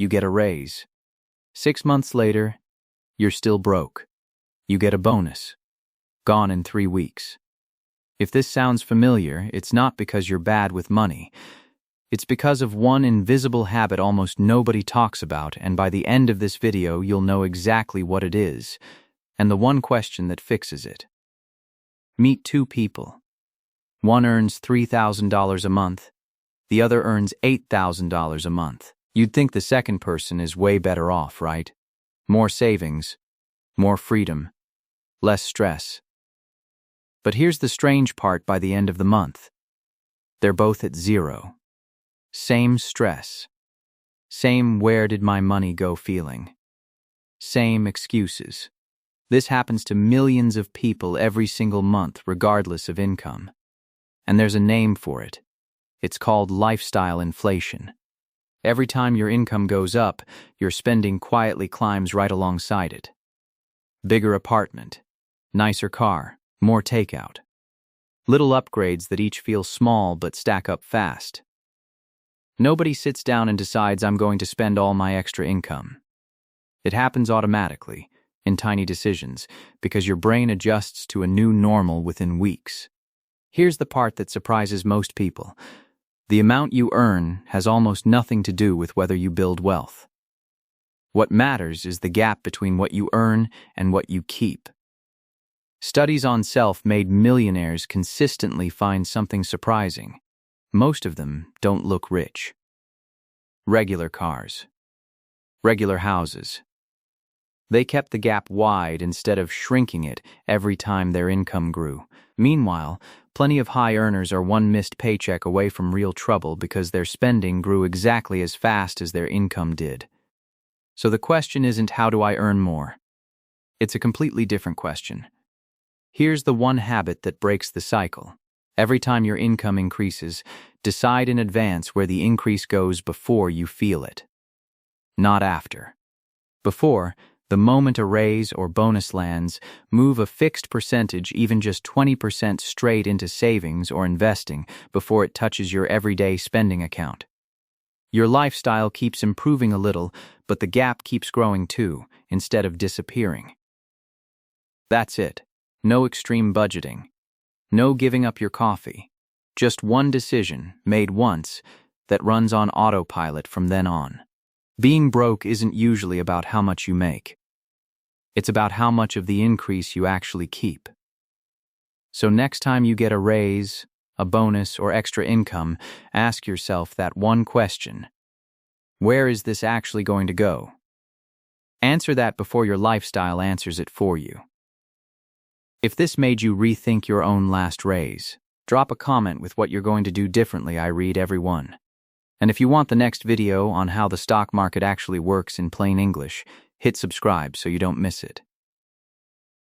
You get a raise. 6 months later, you're still broke. You get a bonus. Gone in 3 weeks. If this sounds familiar, it's not because you're bad with money. It's because of one invisible habit almost nobody talks about, and by the end of this video, you'll know exactly what it is, and the one question that fixes it. Meet 2 people. One earns $3,000 a month. The other earns $8,000 a month. You'd think the second person is way better off, right? More savings, more freedom, less stress. But here's the strange part by the end of the month. They're both at 0. Same stress. Same where did my money go feeling. Same excuses. This happens to millions of people every single month, regardless of income. And there's a name for it. It's called lifestyle inflation. Every time your income goes up, your spending quietly climbs right alongside it. Bigger apartment, nicer car, more takeout. Little upgrades that each feel small but stack up fast. Nobody sits down and decides I'm going to spend all my extra income. It happens automatically, in tiny decisions, because your brain adjusts to a new normal within weeks. Here's the part that surprises most people. The amount you earn has almost nothing to do with whether you build wealth. What matters is the gap between what you earn and what you keep. Studies on self-made millionaires consistently find something surprising. Most of them don't look rich. Regular cars. Regular houses. They kept the gap wide instead of shrinking it every time their income grew. Meanwhile, plenty of high earners are one missed paycheck away from real trouble because their spending grew exactly as fast as their income did. So the question isn't how do I earn more? It's a completely different question. Here's the one habit that breaks the cycle. Every time your income increases, decide in advance where the increase goes before you feel it. Not after. Before, the moment a raise or bonus lands, move a fixed percentage, even just 20% straight into savings or investing before it touches your everyday spending account. Your lifestyle keeps improving a little, but the gap keeps growing too, instead of disappearing. That's it. No extreme budgeting. No giving up your coffee. Just one decision, made once, that runs on autopilot from then on. Being broke isn't usually about how much you make. It's about how much of the increase you actually keep. So next time you get a raise, a bonus, or extra income, ask yourself that one question. Where is this actually going to go? Answer that before your lifestyle answers it for you. If this made you rethink your own last raise, drop a comment with what you're going to do differently. I read every one. And if you want the next video on how the stock market actually works in plain English, hit subscribe so you don't miss it.